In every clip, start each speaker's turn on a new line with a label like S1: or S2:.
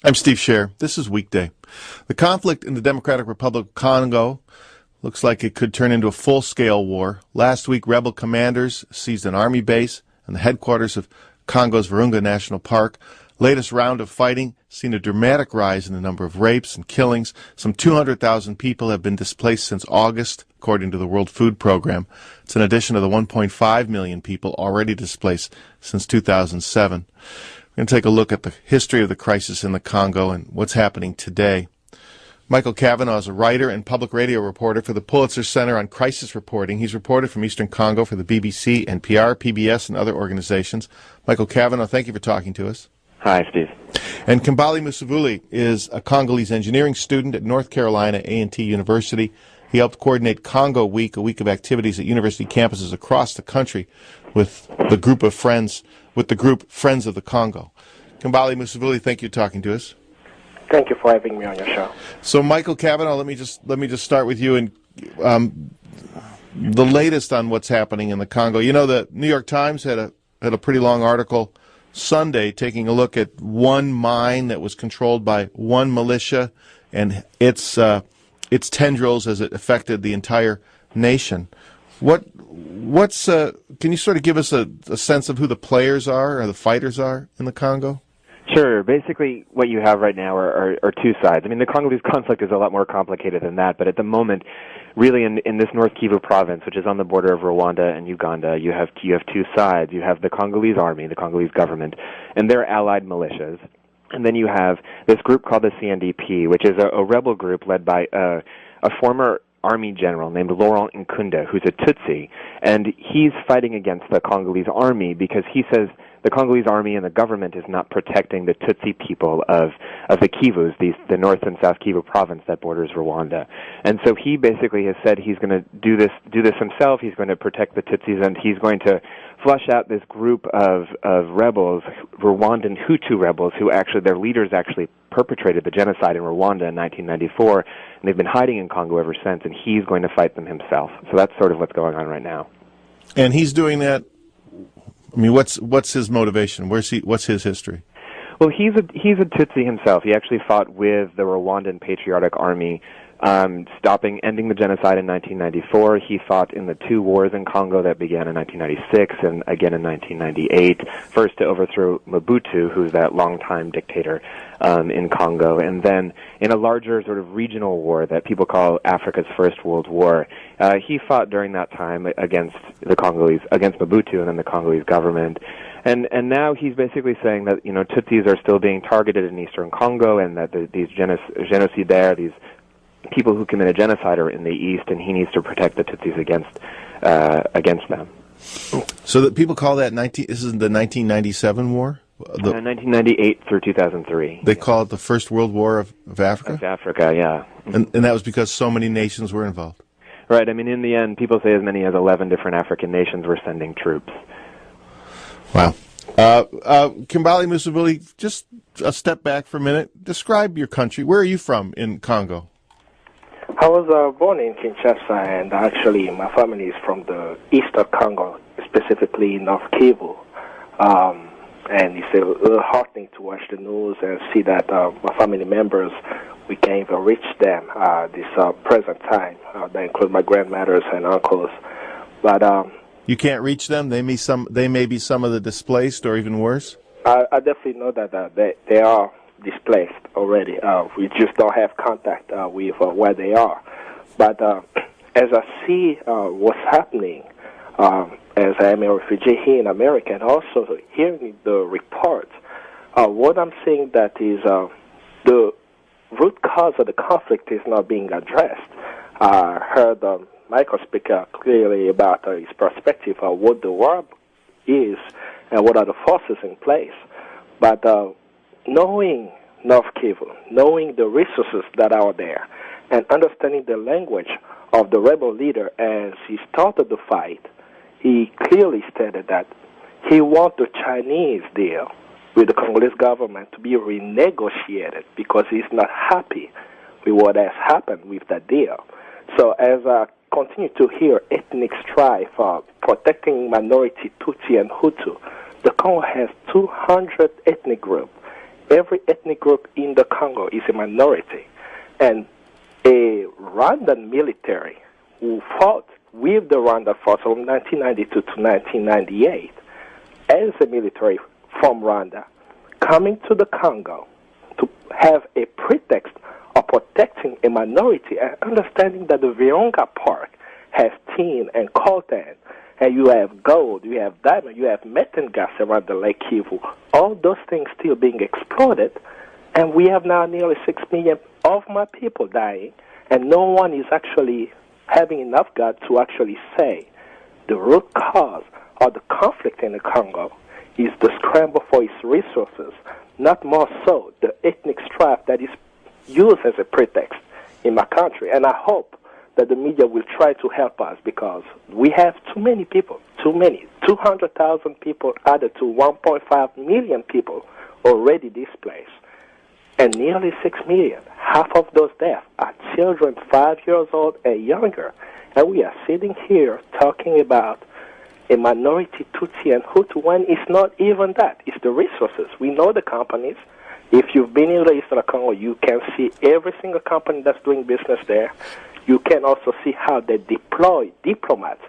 S1: I'm Steve Scher. This is Weekday. The conflict in the Democratic Republic of Congo looks like it could turn into a full-scale war. Last week, rebel commanders seized an army base and the headquarters of Congo's Virunga National Park. Latest round of fighting seen a dramatic rise in the number of rapes and killings. Some 200,000 people have been displaced since August, according to the World Food Program. It's in addition to the 1.5 million people already displaced since 2007. We're going to take a look at the history of the crisis in the Congo and what's happening today. Michael Kavanagh is a writer and public radio reporter for the Pulitzer Center on Crisis Reporting. He's reported from Eastern Congo for the BBC, NPR, PBS, and other organizations. Michael Kavanagh, thank you for talking to us.
S2: Hi, Steve.
S1: And Kambale Musavuli is a Congolese engineering student at North Carolina A&T University. He helped coordinate Congo Week, a week of activities at university campuses across the country with the group Friends of the Congo. Kambale Musavuli, thank you for talking to us.
S3: Thank you for having me on your show.
S1: So, Michael Kavanagh, let me just start with you and the latest on what's happening in the Congo. You know, the New York Times had a pretty long article Sunday taking a look at one mine that was controlled by one militia and its tendrils as it affected the entire nation. Can you sort of give us a sense of who the players are or the fighters are in the Congo?
S2: Sure. Basically, what you have right now are two sides. I mean, the Congolese conflict is a lot more complicated than that, but at the moment, really in this North Kivu province, which is on the border of Rwanda and Uganda, you have two sides. You have the Congolese army, the Congolese government, and their allied militias. And then you have this group called the CNDP, which is a rebel group led by a former army general named Laurent Nkunda, who's a Tutsi, and he's fighting against the Congolese army because he says the Congolese army and the government is not protecting the Tutsi people of the Kivus, the North and South Kivu province that borders Rwanda. And so he basically has said he's going to do this himself. He's going to protect the Tutsis, and he's going to flush out this group of rebels, Rwandan Hutu rebels, who their leaders perpetrated the genocide in Rwanda in 1994, and they've been hiding in Congo ever since, and he's going to fight them himself. So that's sort of what's going on right now.
S1: And he's doing that. I mean, what's his motivation? What's his history?
S2: Well, he's a Tutsi himself. He actually fought with the Rwandan Patriotic Army, ending the genocide in 1994. He fought in the two wars in Congo that began in 1996 and again in 1998, first to overthrow Mobutu, who's that longtime dictator in Congo, and then in a larger sort of regional war that people call Africa's First World War. He fought during that time against the Congolese, against Mobutu and then the Congolese government. And now he's basically saying that, you know, Tutsis are still being targeted in eastern Congo and that these genocidaires, these people who committed genocide are in the east, and he needs to protect the Tutsis against them.
S1: So that people call that this is the 1997 war?
S2: 1998 through 2003.
S1: They call it the First World War of Africa?
S2: Of Africa, yeah.
S1: And that was because so many nations were involved?
S2: Right. I mean, in the end, people say as many as 11 different African nations were sending troops.
S1: Wow. Kambale Musavuli, just a step back for a minute. Describe your country. Where are you from in Congo?
S3: I was born in Kinshasa, and actually my family is from the eastern Congo, specifically North Kivu. And it's a little heartening to watch the news and see that my family members, we can't even reach them this present time. That includes my grandmothers and uncles. But
S1: you can't reach them? They may be some of the displaced, or even worse?
S3: I definitely know that they are displaced already. We just don't have contact with where they are. But as I see what's happening, as I am a refugee here in America, and also hearing the reports, what I'm seeing that is the root cause of the conflict is not being addressed. I heard Michael speak clearly about his perspective of what the war is and what are the forces in place. But knowing North Kivu, knowing the resources that are there, and understanding the language of the rebel leader as he started the fight, he clearly stated that he wants the Chinese deal with the Congolese government to be renegotiated because he's not happy with what has happened with that deal. So as I continue to hear ethnic strife protecting minority Tutsi and Hutu, the Congo has 200 ethnic groups, every ethnic group in the Congo is a minority. And a Rwandan military who fought with the Rwanda force from 1992 to 1998 as a military from Rwanda coming to the Congo to have a pretext of protecting a minority and understanding that the Virunga Park has tin and coltan, and you have gold, you have diamond, you have methane gas around the Lake Kivu, all those things still being exploited, and we have now nearly 6 million of my people dying, and no one is actually having enough guts to actually say the root cause of the conflict in the Congo is the scramble for its resources, not more so the ethnic strife that is used as a pretext in my country. And I hope that the media will try to help us because we have too many people, 200,000 people added to 1.5 million people already displaced. And nearly 6 million, half of those deaths are children 5 years old and younger. And we are sitting here talking about a minority Tutsi and Hutu when it's not even that. It's the resources. We know the companies. If you've been in the Eastern Congo, you can see every single company that's doing business there. You can also see how they deploy diplomats.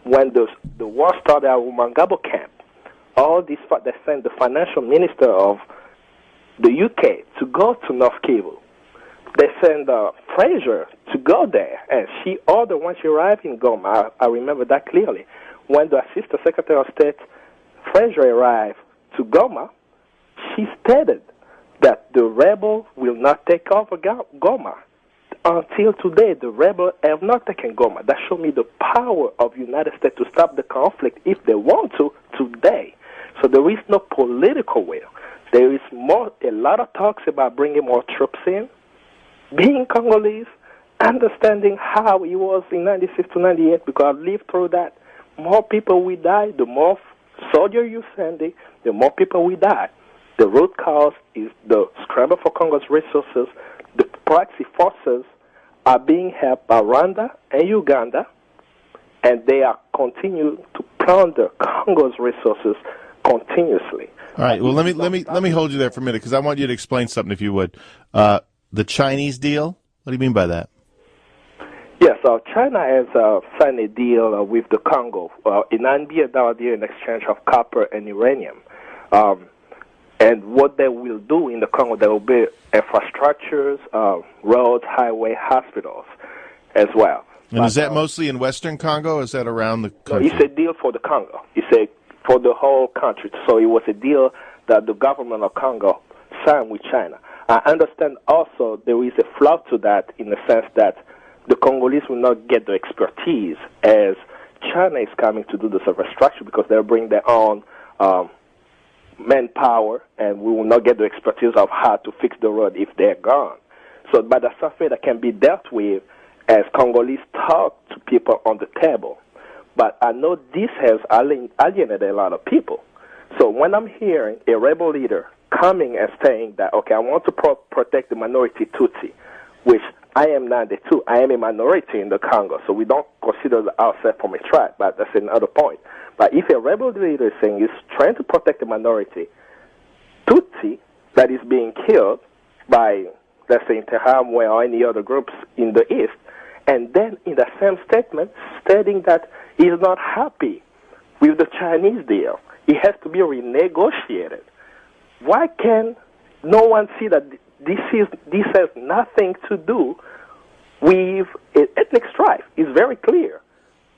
S3: When the war started at Rumangabo camp, all these they sent the financial minister of the UK to go to North Kivu. They sent Fraser to go there, and she ordered when she arrived in Goma. I remember that clearly. When the Assistant Secretary of State Fraser arrived to Goma, she stated that the rebel will not take over Goma. Until today, the rebels have not taken Goma. That shows me the power of the United States to stop the conflict if they want to today. So there is no political will. There is a lot of talks about bringing more troops in, being Congolese, understanding how it was in 96 to 98, because I lived through that. More people will die, the more soldiers you send, the more people will die. The root cause is the scramble for Congo's resources. The proxy forces are being helped by Rwanda and Uganda, and they are continuing to plunder Congo's resources continuously.
S1: All right. Well, let me hold you there for a minute because I want you to explain something, if you would. The Chinese deal. What do you mean by that?
S3: Yes, China has signed a deal with the Congo, a $9 billion deal in exchange of copper and uranium. And what they will do in the Congo, there will be infrastructures, roads, highway, hospitals as well.
S1: And is that mostly in Western Congo, or is that around the country?
S3: It's a deal for the Congo. It's for the whole country. So it was a deal that the government of Congo signed with China. I understand also there is a flaw to that in the sense that the Congolese will not get the expertise as China is coming to do this infrastructure because they'll bring their own manpower, and we will not get the expertise of how to fix the road if they're gone. So, but that's something that can be dealt with as Congolese talk to people on the table. But I know this has alienated a lot of people. So when I'm hearing a rebel leader coming and saying that, okay, I want to protect the minority Tutsi, which I am 92. I am a minority in the Congo, so we don't consider ourselves from a tribe, but that's another point. But if a rebel leader is saying he's trying to protect the minority Tutsi that is being killed by, let's say, Interahamwe or any other groups in the East, and then in the same statement stating that he's not happy with the Chinese deal, it has to be renegotiated. Why can no one see that this has nothing to do with ethnic strife? It's very clear.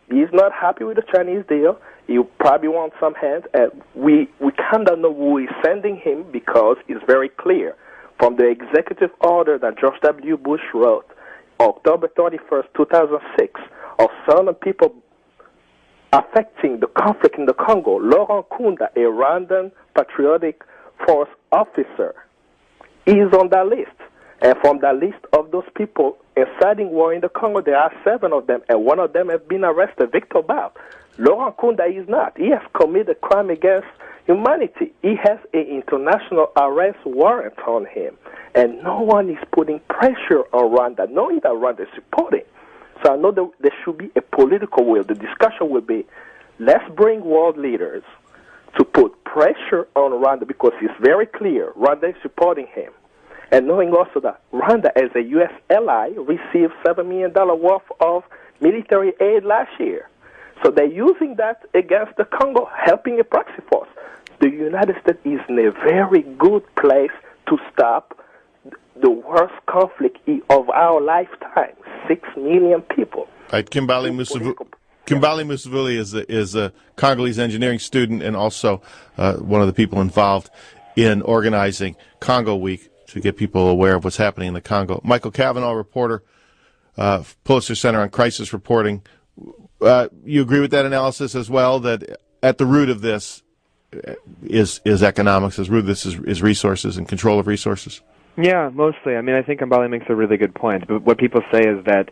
S3: He's not happy with the Chinese deal. He probably wants some hands. We kind of know who is sending him because it's very clear from the executive order that George W. Bush wrote October 31st, 2006, of certain people affecting the conflict in the Congo. Laurent Nkunda, a Rwandan Patriotic Force officer, is on that list. And from the list of those people inciting war in the Congo, there are 7 of them, and 1 of them has been arrested, Victor Bao. Laurent Nkunda is not. He has committed a crime against humanity. He has an international arrest warrant on him, and no one is putting pressure on Rwanda, knowing that Rwanda is supporting. So I know that there should be a political will. The discussion will be, let's bring world leaders to put pressure on Rwanda, because it's very clear Rwanda is supporting him. And knowing also that Rwanda, as a U.S. ally, received $7 million worth of military aid last year. So they're using that against the Congo, helping a proxy force. The United States is in a very good place to stop the worst conflict of our lifetime. 6 million people.
S1: Right, Kambale Musavuli is a Congolese engineering student and also one of the people involved in organizing Congo Week to get people aware of what's happening in the Congo. Michael Kavanagh, reporter, Pulitzer Center on Crisis Reporting. You agree with that analysis as well, that at the root of this is economics, as root of this is resources and control of resources?
S2: Yeah, mostly. I mean, I think Kambale makes a really good point. But what people say is that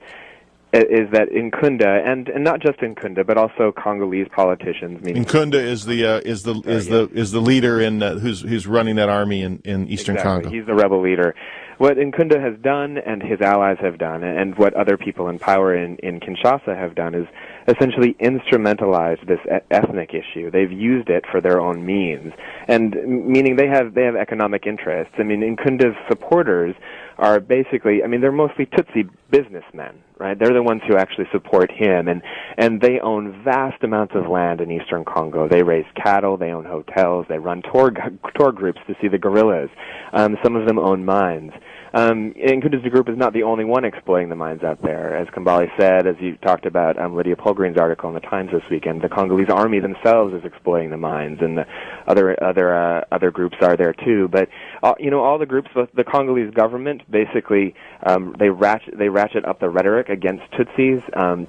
S2: Nkunda, and not just Nkunda, but also Congolese politicians.
S1: Nkunda is the leader in who's running that army in Eastern Congo.
S2: He's the rebel leader. What Nkunda has done, and his allies have done, and what other people in power in Kinshasa have done, is essentially instrumentalized this ethnic issue. They've used it for their own means, and meaning they have economic interests. I mean, Nkunda's supporters are basically, I mean, they're mostly Tutsi businessmen, right? They're the ones who actually support him, and they own vast amounts of land in eastern Congo. They raise cattle, they own hotels, they run tour groups to see the gorillas. Some of them own mines. Nkunda's group is not the only one exploiting the mines out there. As Kambale said, as you talked about Lydia Polgreen's article in the Times this weekend, the Congolese army themselves is exploiting the mines, and the other groups are there too. But all the groups, the Congolese government, basically they ratchet up the rhetoric against Tutsis,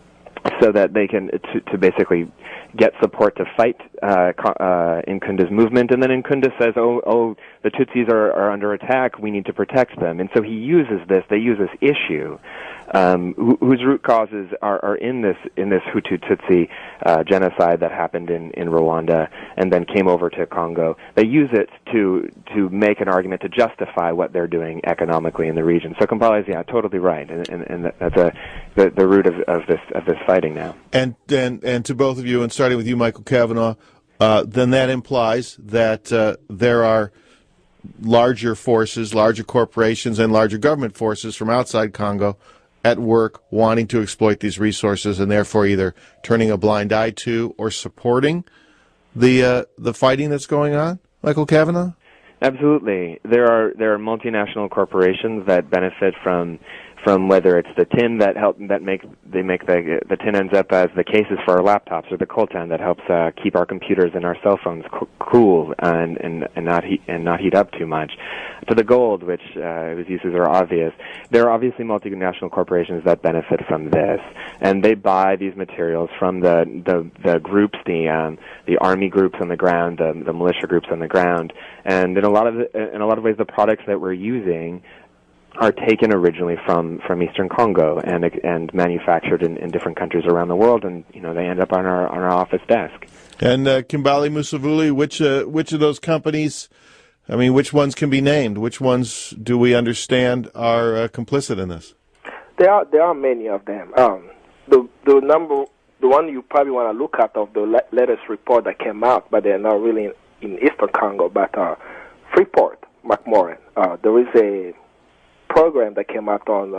S2: so that they can to basically get support to fight Nkunda's movement. And then Nkunda says, oh, the Tutsis are under attack, we need to protect them. And so they use this issue, whose root causes are in this Hutu-Tutsi genocide that happened in Rwanda and then came over to Congo. They use it to make an argument to justify what they're doing economically in the region. So Kambale is totally right, and that's the root of this fighting now.
S1: And to both of you, and starting with you, Michael Kavanagh, then that implies that there are larger forces, larger corporations, and larger government forces from outside Congo at work wanting to exploit these resources, and therefore either turning a blind eye to or supporting the fighting that's going on. Michael Kavanagh?
S2: Absolutely. There are multinational corporations that benefit from whether it's the tin that make the tin ends up as the cases for our laptops, or the coltan that helps keep our computers and our cell phones cool and not heat up too much, to the gold, which whose uses are obvious. There are obviously multinational corporations that benefit from this, and they buy these materials from the groups, the army groups on the ground, the militia groups on the ground, and in a lot of ways, the products that we're using are taken originally from Eastern Congo and manufactured in different countries around the world, and they end up on our office desk.
S1: And Kambale Musavuli, which of those companies? I mean, which ones can be named? Which ones do we understand are complicit in this?
S3: There are many of them. The one you probably want to look at of the latest report that came out, but they're not really in Eastern Congo, but Freeport McMoran. There is a program that came out on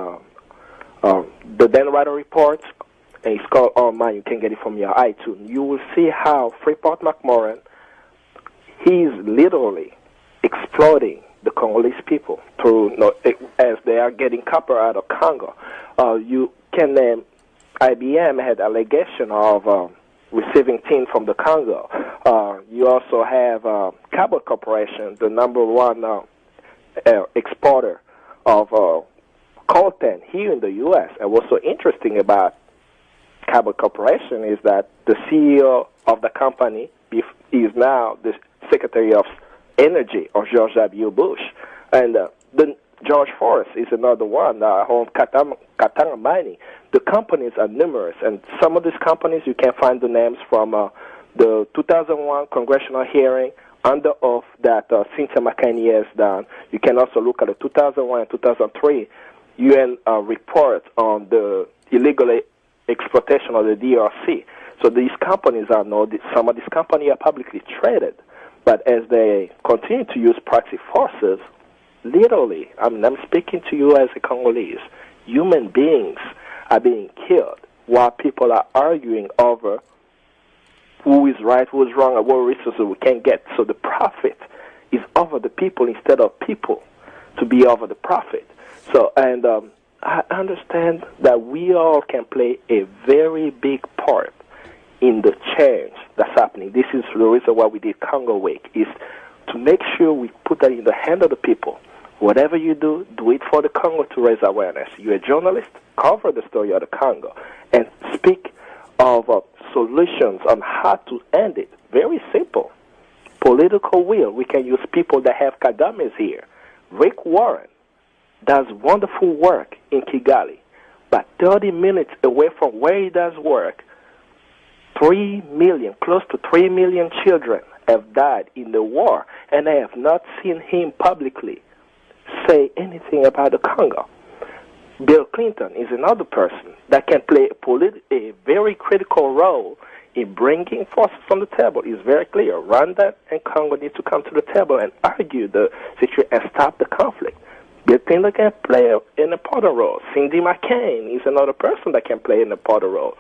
S3: the Dan Ryder Report, and it's called Online. You can get it from your iTunes. You will see how Freeport McMoran, he's literally exploiting the Congolese people as they are getting copper out of Congo. You can name IBM had allegation of receiving tin from the Congo. You also have Cabot Corporation, the number one exporter of coltan here in the U.S. And what's so interesting about Cabot Corporation is that the CEO of the company is now the Secretary of Energy of George W. Bush. And George Forrest is another one, owns Katanga Mining. The companies are numerous, and some of these companies you can find the names from the 2001 congressional hearing under oath that Cynthia McKinney has done. You can also look at the 2001 and 2003 UN report on the illegal exploitation of the DRC. So these companies some of these companies are publicly traded. But as they continue to use proxy forces, literally, I'm speaking to you as a Congolese, human beings are being killed while people are arguing over who is right, who is wrong, and what resources we can get. So the profit is over the people instead of people to be over the profit. So, and I understand that we all can play a very big part in the change that's happening. This is the reason why we did Congo Week, is to make sure we put that in the hand of the people. Whatever you do, do it for the Congo to raise awareness. You're a journalist, cover the story of the Congo, and speak of solutions on how to end it. Very simple. Political will. We can use people that have Kagame's here. Rick Warren does wonderful work in Kigali, but 30 minutes away from where he does work, 3 million, close to 3 million children have died in the war, and I have not seen him publicly say anything about the Congo. Bill Clinton is another person that can play a very critical role in bringing forces on the table. It's very clear. Rwanda and Congo need to come to the table and argue the situation and stop the conflict. Bill Clinton can play an important role. Cindy McCain is another person that can play an important role.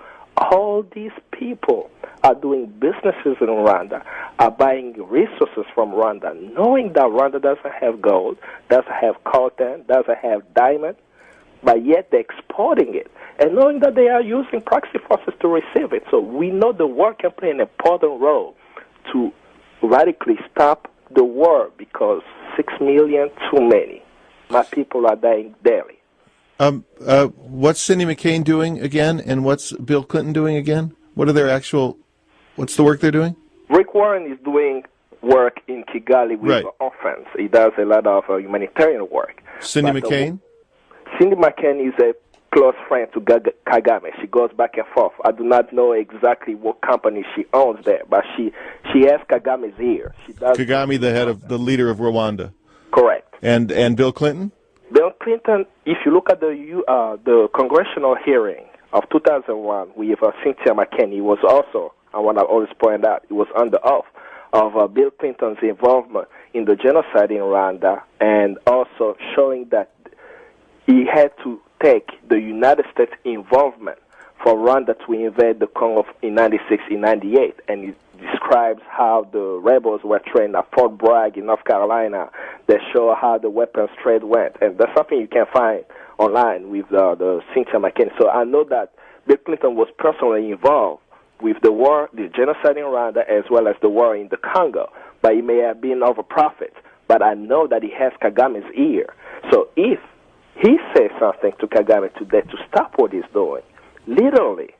S3: All these people are doing businesses in Rwanda, are buying resources from Rwanda, knowing that Rwanda doesn't have gold, doesn't have coltan, doesn't have diamond, but yet they're exporting it, and knowing that they are using proxy forces to receive it. So we know the war can play an important role to radically stop the war, because 6 million too many. My people are dying daily.
S1: What's Cindy McCain doing again, and what's Bill Clinton doing again? What are their what's the work they're doing?
S3: Rick Warren is doing work in Kigali with orphans. He does a lot of humanitarian work.
S1: Cindy McCain?
S3: Cindy McCain is a close friend to Kagame. She goes back and forth. I do not know exactly what company she owns there, but she has Kagame's ear. She does.
S1: Kagame, the leader of Rwanda.
S3: Correct.
S1: And Bill Clinton?
S3: Bill Clinton, if you look at the congressional hearing of 2001 with Cynthia McCain, he was also, I want to always point out, he was under oath of Bill Clinton's involvement in the genocide in Rwanda, and also showing that he had to take the United States involvement for Rwanda to invade the Congo in 96, in 98, and he describes how the rebels were trained at Fort Bragg in North Carolina. They show how the weapons trade went, and that's something you can find online with the Cynthia McCain. So I know that Bill Clinton was personally involved with the war, the genocide in Rwanda, as well as the war in the Congo, but he may have been over profit. But I know that he has Kagame's ear. So if he says something to Kagame today to stop what he's doing, literally,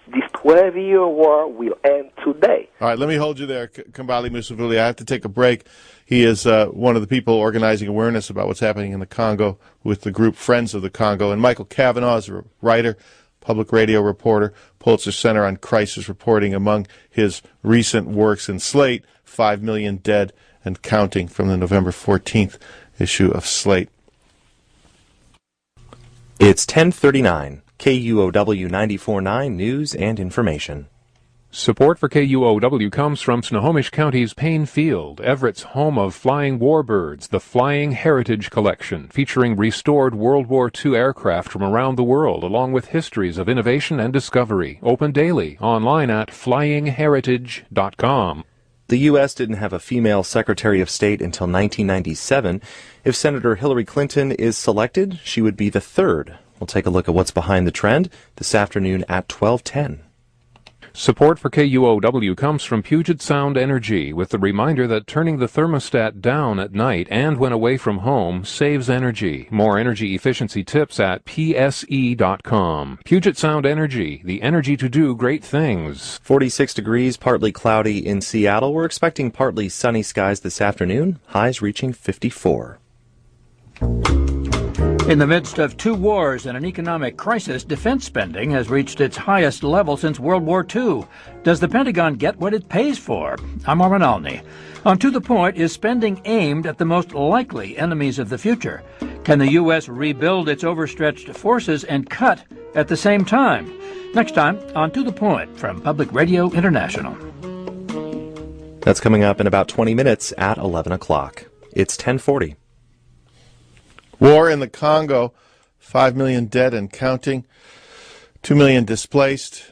S3: this 12-year war will end today.
S1: All right, let me hold you there, Kambale Musavuli. I have to take a break. He is one of the people organizing awareness about what's happening in the Congo with the group Friends of the Congo. And Michael Kavanagh is a writer, public radio reporter, Pulitzer Center on Crisis reporting. Among his recent works in Slate, 5 Million Dead and Counting, from the November 14th issue of Slate.
S4: It's 10:39. KUOW 94.9 News and Information.
S5: Support for KUOW comes from Snohomish County's Payne Field, Everett's home of flying warbirds, the Flying Heritage Collection, featuring restored World War II aircraft from around the world, along with histories of innovation and discovery. Open daily, online at flyingheritage.com.
S4: The U.S. didn't have a female Secretary of State until 1997. If Senator Hillary Clinton is selected, she would be the third. We'll take a look at what's behind the trend this afternoon at 12:10.
S5: Support for KUOW comes from Puget Sound Energy, with the reminder that turning the thermostat down at night and when away from home saves energy. More energy efficiency tips at pse.com. Puget Sound Energy, the energy to do great things.
S4: 46 degrees, partly cloudy in Seattle. We're expecting partly sunny skies this afternoon, highs reaching 54.
S6: In the midst of two wars and an economic crisis, defense spending has reached its highest level since World War II. Does the Pentagon get what it pays for? I'm Armin Alney. On To the Point, is spending aimed at the most likely enemies of the future? Can the U.S. rebuild its overstretched forces and cut at the same time? Next time on To the Point from Public Radio International.
S4: That's coming up in about 20 minutes at 11 o'clock. It's 10:40.
S1: War in the Congo, 5 million dead and counting, 2 million displaced,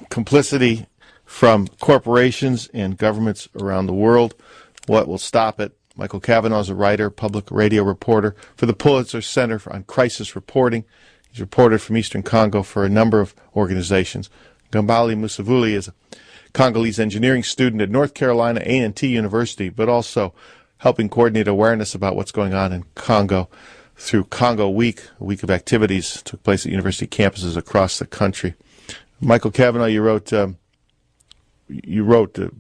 S1: complicity from corporations and governments around the world. What will stop it? Michael Kavanagh is a writer, public radio reporter for the Pulitzer Center on Crisis Reporting. He's reported from Eastern Congo for a number of organizations. Kambale Musavuli is a Congolese engineering student at North Carolina A&T University, but also helping coordinate awareness about what's going on in Congo through Congo Week, a week of activities that took place at university campuses across the country. Michael Kavanagh, you wrote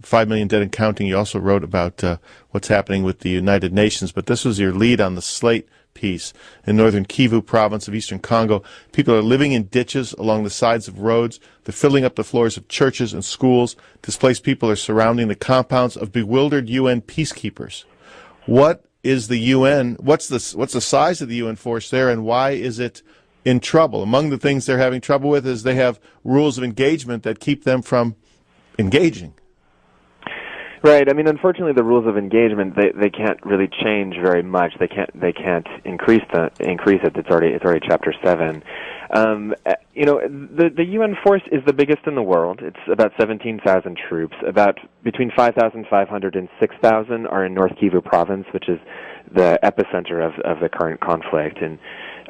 S1: 5 million dead and counting. You also wrote about what's happening with the United Nations, but this was your lead on the Slate piece. In northern KUOW province of eastern Congo, people are living in ditches along the sides of roads. They're filling up the floors of churches and schools. Displaced people are surrounding the compounds of bewildered UN peacekeepers. What is the UN? What's the size of the UN force there, and why is it in trouble? Among the things they're having trouble with is they have rules of engagement that keep them from engaging.
S2: Right. I mean, unfortunately, the rules of engagement they can't really change very much. They can't increase it. It's already Chapter 7. The UN force is the biggest in the world. It's about 17,000 troops. About between 5,500 and 6,000 are in North Kivu province, which is the epicenter of the current conflict, and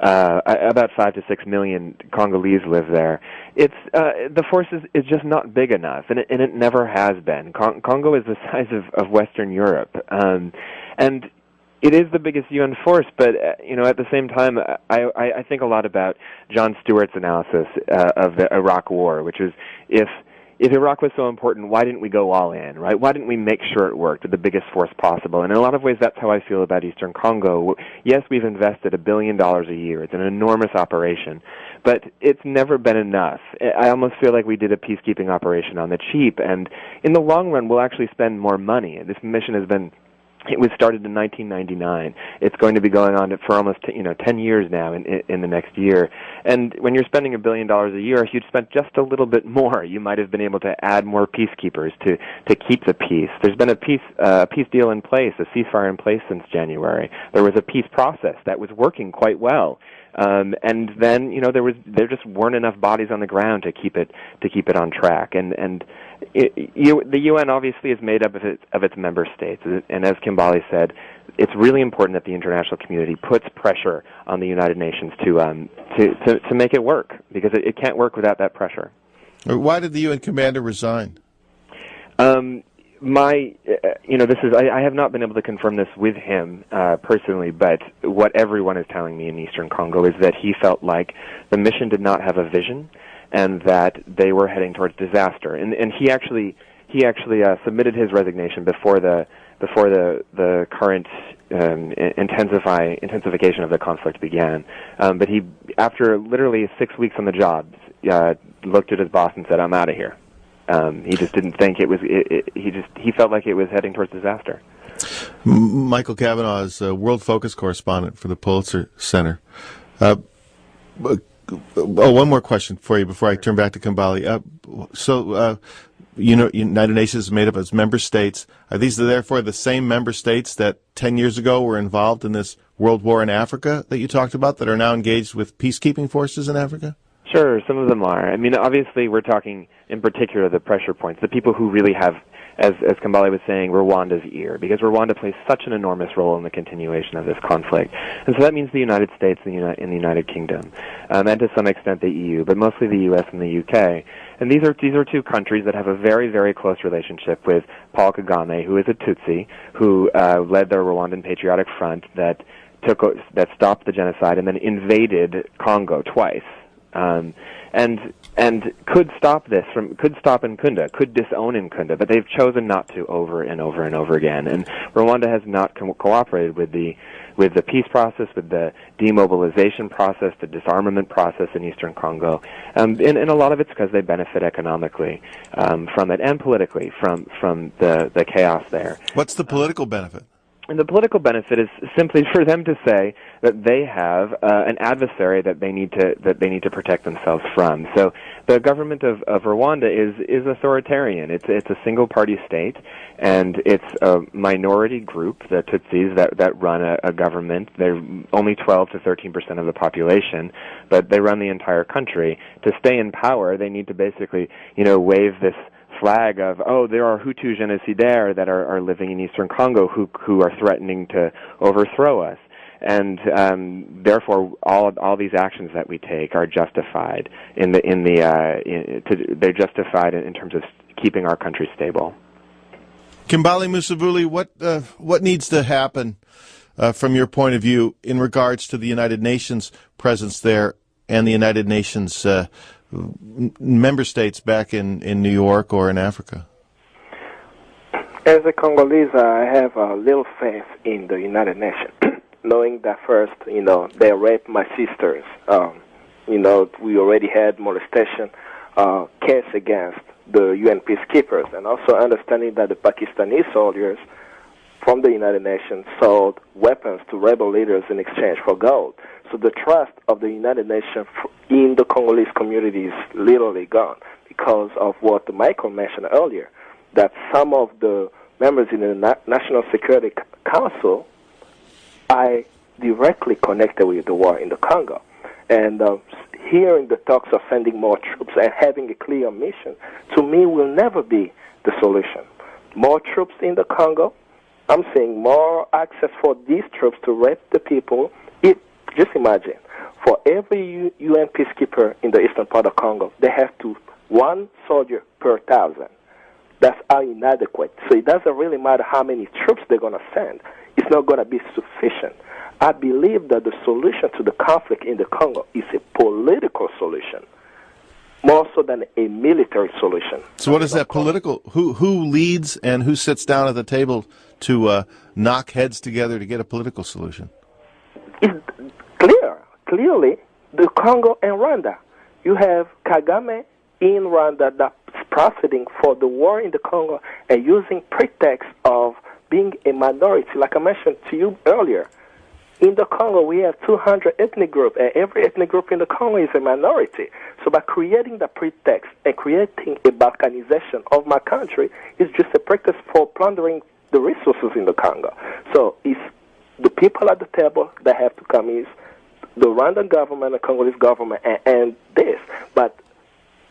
S2: about 5 to 6 million Congolese live there. It's the force is just not big enough, and it never has been. Congo is the size of Western Europe, and it is the biggest UN force. But at the same time, I think a lot about Jon Stewart's analysis of the Iraq War, which is if Iraq was so important, why didn't we go all in, right? Why didn't we make sure it worked with the biggest force possible? And in a lot of ways, that's how I feel about Eastern Congo. Yes, we've invested $1 billion a year. It's an enormous operation, but it's never been enough. I almost feel like we did a peacekeeping operation on the cheap, and in the long run, we'll actually spend more money. This mission it was started in 1999. It's going to be going on for almost 10 years now in the next year. And when you're spending $1 billion a year, if you'd spent just a little bit more, you might have been able to add more peacekeepers to keep the peace. There's been a peace deal in place, a ceasefire in place since January. There was a peace process that was working quite well. And then there just weren't enough bodies on the ground to keep it on track. And the UN obviously is made up of its member states, and as Kambale said, it's really important that the international community puts pressure on the United Nations to make it work, because it can't work without that pressure.
S1: Why did the UN commander resign?
S2: I have not been able to confirm this with him personally, but what everyone is telling me in Eastern Congo is that he felt like the mission did not have a vision, and that they were heading towards disaster. And he actually submitted his resignation before the current intensification of the conflict began. But he, after literally 6 weeks on the job, looked at his boss and said, "I'm out of here." He just didn't think it was. He felt like it was heading towards disaster.
S1: Michael Kavanagh is a World Focus correspondent for the Pulitzer Center. One more question for you before I turn back to Kambale. United Nations is made up of its member states. Are these therefore the same member states that 10 years ago were involved in this world war in Africa that you talked about, that are now engaged with peacekeeping forces in Africa?
S2: Sure, some of them are. I mean, obviously we're talking in particular the pressure points, the people who really have, as Kambale was saying, Rwanda's ear, because Rwanda plays such an enormous role in the continuation of this conflict. And so that means the United States and the United Kingdom, and to some extent the EU, but mostly the U.S. and the UK. And these are two countries that have a very, very close relationship with Paul Kagame, who is a Tutsi, who led the Rwandan Patriotic Front that stopped the genocide and then invaded Congo twice. And could stop Nkunda, could disown Nkunda, but they've chosen not to over and over and over again. And Rwanda has not cooperated with the peace process, with the demobilization process, the disarmament process in Eastern Congo. And a lot of it's because they benefit economically from it, and politically from the chaos there.
S1: What's the political benefit?
S2: And the political benefit is simply for them to say that they have an adversary that they need to protect themselves from. So the government of Rwanda is authoritarian. It's a single-party state, and it's a minority group, the Tutsis, that run a government. They're only 12 to 13% of the population, but they run the entire country. To stay in power, they need to basically, wave this flag of, there are Hutu genocidaires that are living in eastern Congo who are threatening to overthrow us. And therefore, all these actions that we take are justified they're justified in terms of keeping our country stable.
S1: Kambale Musavuli, what needs to happen from your point of view in regards to the United Nations presence there and the United Nations member states back in New York or in Africa?
S3: As a Congolese, I have a little faith in the United Nations. Knowing that first, they raped my sisters. We already had molestation case against the UN peacekeepers, and also understanding that the Pakistani soldiers from the United Nations sold weapons to rebel leaders in exchange for gold. So the trust of the United Nations in the Congolese community is literally gone because of what Michael mentioned earlier, that some of the members in the National Security Council are directly connected with the war in the Congo. And hearing the talks of sending more troops and having a clear mission, to me, will never be the solution. More troops in the Congo, I'm seeing more access for these troops to rape the people. Just imagine, for every UN peacekeeper in the eastern part of Congo, they have one soldier per 1,000. That's inadequate. So it doesn't really matter how many troops they're going to send. It's not going to be sufficient. I believe that the solution to the conflict in the Congo is a political solution, more so than a military solution.
S1: So what is that political? Who leads and who sits down at the table to knock heads together to get a political solution?
S3: It's clearly, the Congo and Rwanda. You have Kagame in Rwanda that's profiting for the war in the Congo and using pretext of being a minority, like I mentioned to you earlier. In the Congo, we have 200 ethnic groups, and every ethnic group in the Congo is a minority. So by creating the pretext and creating a balkanization of my country, it's just a pretext for plundering the resources in the Congo. So it's the people at the table that have to come is the Rwandan government, the Congolese government, and this. But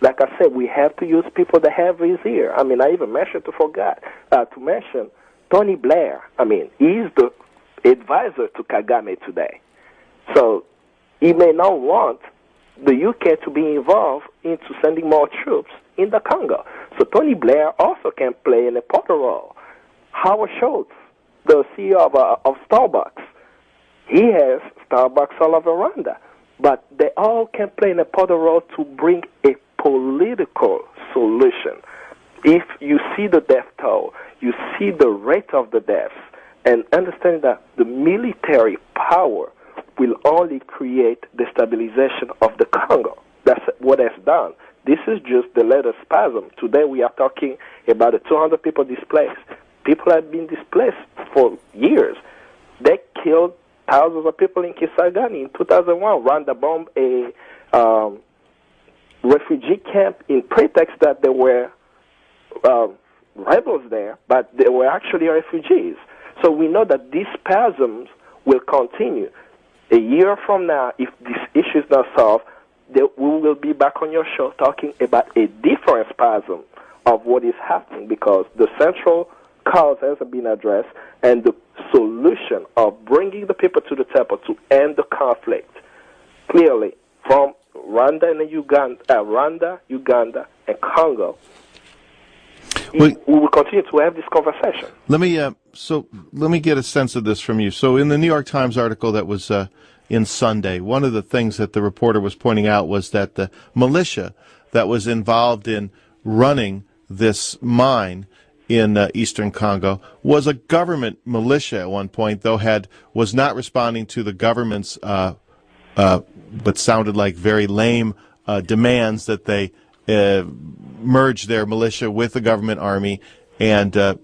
S3: like I said, we have to use people that have his ear. I even mentioned to mention Tony Blair. He's the advisor to Kagame today. So he may not want the UK to be involved into sending more troops in the Congo. So Tony Blair also can play an important role. Howard Schultz, the CEO of Starbucks, he has Starbucks all over Rwanda. But they all can play an important role to bring a political solution. If you see the death toll, you see the rate of the deaths, and understand that the military power will only create destabilization of the Congo. That's what it's done. This is just the latest spasm. Today we are talking about the 200 people displaced. People have been displaced for years. They killed thousands of people in Kisangani in 2001. Rwanda bombed a refugee camp in pretext that there were rebels there, but they were actually refugees. So we know that these spasms will continue. A year from now, if this issue is not solved, we will be back on your show talking about a different spasm of what is happening, because the central cause hasn't been addressed, and the solution of bringing the people to the table to end the conflict, clearly, from Rwanda, Uganda, and Congo, we will continue to have this conversation.
S1: Let me get a sense of this from you. So in the New York Times article that was in Sunday, one of the things that the reporter was pointing out was that the militia that was involved in running this mine in eastern Congo was a government militia at one point, though was not responding to the government's but sounded like very lame demands that they merge their militia with the government army and turn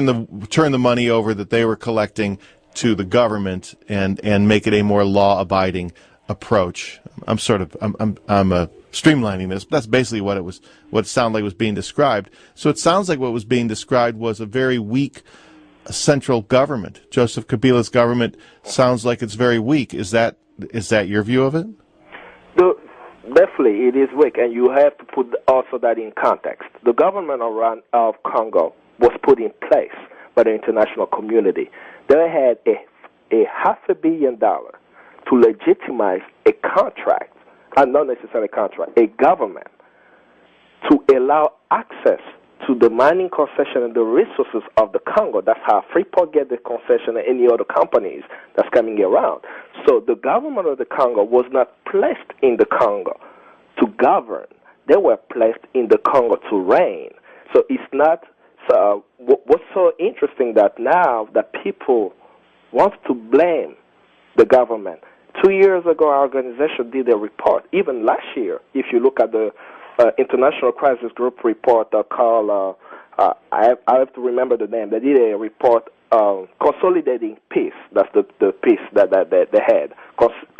S1: the money over that they were collecting to the government and make it a more law-abiding approach. I'm streamlining this, but that's basically what it sounded like was being described. So it sounds like what was being described was a very weak central government. Joseph Kabila's government sounds like it's very weak. Is that your view of it?
S3: Definitely, it is weak, and you have to put also that in context. The government of Congo was put in place by the international community. They had a $500 million to legitimize a contract, not necessarily a contract, a government, to allow access to the mining concession and the resources of the Congo. That's how Freeport get the concession and any other companies that's coming around. So the government of the Congo was not placed in the Congo to govern. They were placed in the Congo to reign. So it's not, so what's so interesting that now that people want to blame the government. 2 years ago, our organization did a report. Even last year, if you look at the International Crisis Group report called, I have to remember the name. They did a report consolidating peace. That's the peace that they had.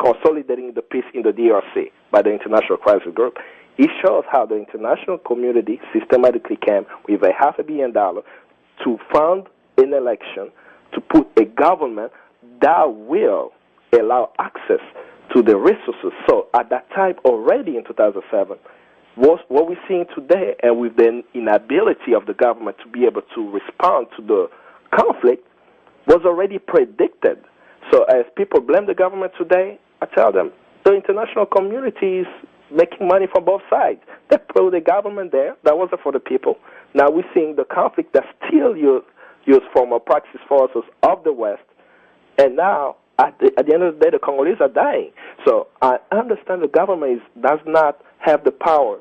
S3: Consolidating the peace in the DRC by the International Crisis Group. It shows how the international community systematically came with $500 million to fund an election to put a government that will allow access to the resources. So at that time already in 2007, what we're seeing today, and with the inability of the government to be able to respond to the conflict, was already predicted. So as people blame the government today, I tell them the international community is making money from both sides. They put the government there. That wasn't for the people. Now we're seeing the conflict that still used former proxy forces of the West, and now at the end of the day, the Congolese are dying. So I understand the government does not have the power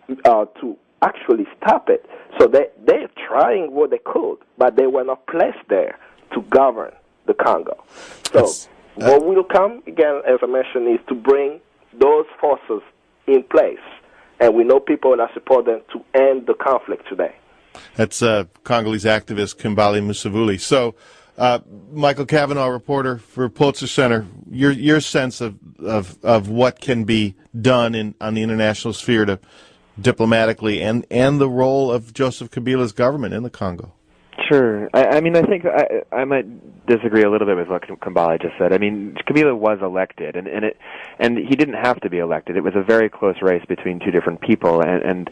S3: to actually stop it. So they're trying what they could, but they were not placed there to govern the Congo. So what will come, again, as I mentioned, is to bring those forces in place. And we know people that support them to end the conflict today.
S1: That's Congolese activist Kambale Musavuli. So, Michael Kavanagh, reporter for Pulitzer Center, your sense of what can be done on the international sphere to diplomatically and the role of Joseph Kabila's government in the Congo.
S2: Sure. I mean, I think I might disagree a little bit with what Kambale just said. I mean, Kabila was elected, and he didn't have to be elected. It was a very close race between two different people, and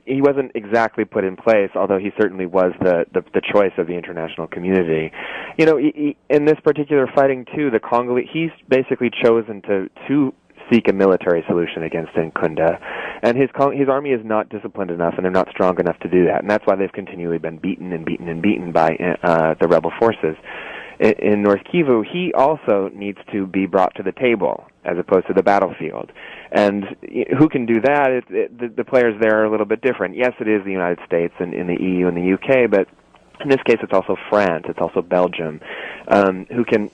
S2: he wasn't exactly put in place, although he certainly was the choice of the international community. You know, in this particular fighting, too, the Congolese, he's basically chosen to seek a military solution against Nkunda, and his army is not disciplined enough, and they're not strong enough to do that, and that's why they've continually been beaten and beaten and beaten by the rebel forces. In North Kivu, he also needs to be brought to the table as opposed to the battlefield. And who can do that? The players there are a little bit different. Yes, it is the United States and in the EU and the UK, but in this case it's also France, it's also Belgium, who can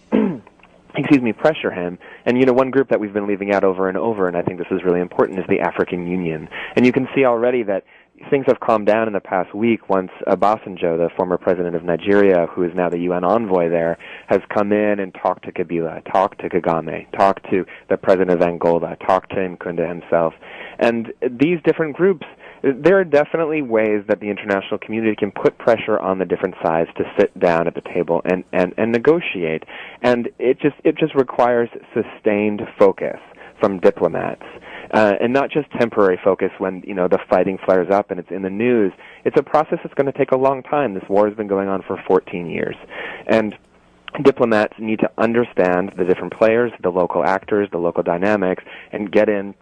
S2: pressure him. And, one group that we've been leaving out over and over, and I think this is really important, is the African Union. And you can see already that things have calmed down in the past week once Obasanjo, the former president of Nigeria, who is now the UN envoy there, has come in and talked to Kabila, talked to Kagame, talked to the president of Angola, talked to Nkunda himself. And these different groups, there are definitely ways that the international community can put pressure on the different sides to sit down at the table and negotiate. And it just requires sustained focus from diplomats. And not just temporary focus when, the fighting flares up and it's in the news. It's a process that's going to take a long time. This war has been going on for 14 years. And diplomats need to understand the different players, the local actors, the local dynamics, and get in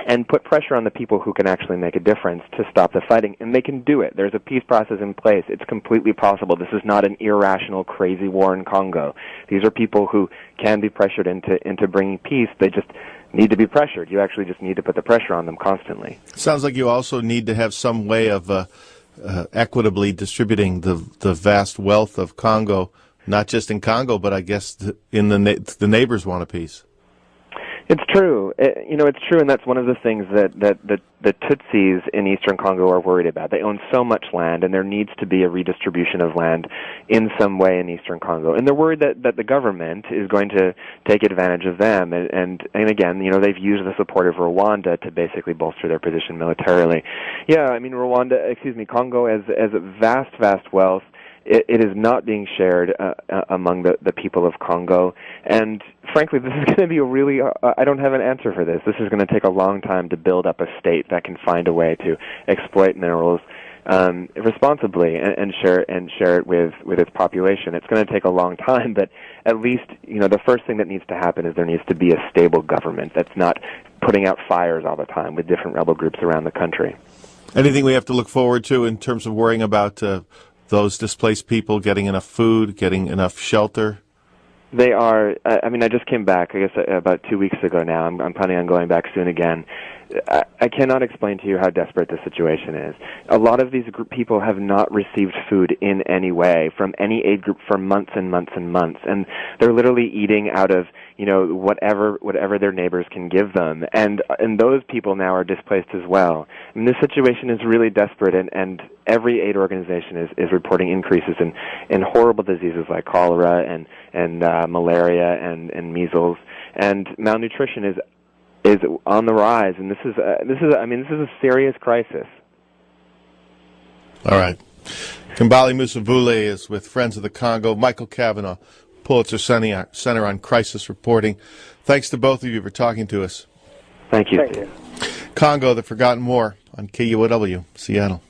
S2: and put pressure on the people who can actually make a difference to stop the fighting. And they can do it. There's a peace process in place. It's completely possible. This is not an irrational, crazy war in Congo. These are people who can be pressured into bringing peace. They just need to be pressured. You actually just need to put the pressure on them constantly.
S1: Sounds like you also need to have some way of equitably distributing the vast wealth of Congo, not just in Congo, but I guess in the neighbors want a piece.
S2: It's true. It's true, and that's one of the things that the Tutsis in eastern Congo are worried about. They own so much land, and there needs to be a redistribution of land in some way in eastern Congo. And they're worried that the government is going to take advantage of them. And again, they've used the support of Rwanda to basically bolster their position militarily. Yeah, I mean, Congo has a vast wealth. It is not being shared among the people of Congo. And frankly, this is going to be a really, I don't have an answer for this. This is going to take a long time to build up a state that can find a way to exploit minerals responsibly and share it with its population. It's going to take a long time, but at least, the first thing that needs to happen is there needs to be a stable government that's not putting out fires all the time with different rebel groups around the country.
S1: Anything we have to look forward to in terms of worrying about those displaced people getting enough food, getting enough shelter?
S2: They are. I just came back, I guess, about 2 weeks ago now. I'm planning on going back soon again. I cannot explain to you how desperate the situation is. A lot of these people have not received food in any way from any aid group for months and months and months, and they're literally eating out of whatever their neighbors can give them, and those people now are displaced as well. I mean, this situation is really desperate, and every aid organization is reporting increases in horrible diseases like cholera and malaria and measles, and malnutrition is on the rise, and this is a serious crisis.
S1: All right. Kambale Musavuli is with Friends of the Congo. Michael Kavanagh, Pulitzer Center on Crisis Reporting. Thanks to both of you for talking to us.
S2: Thank you.
S3: Thank you.
S1: Congo, the Forgotten War on KUOW, Seattle.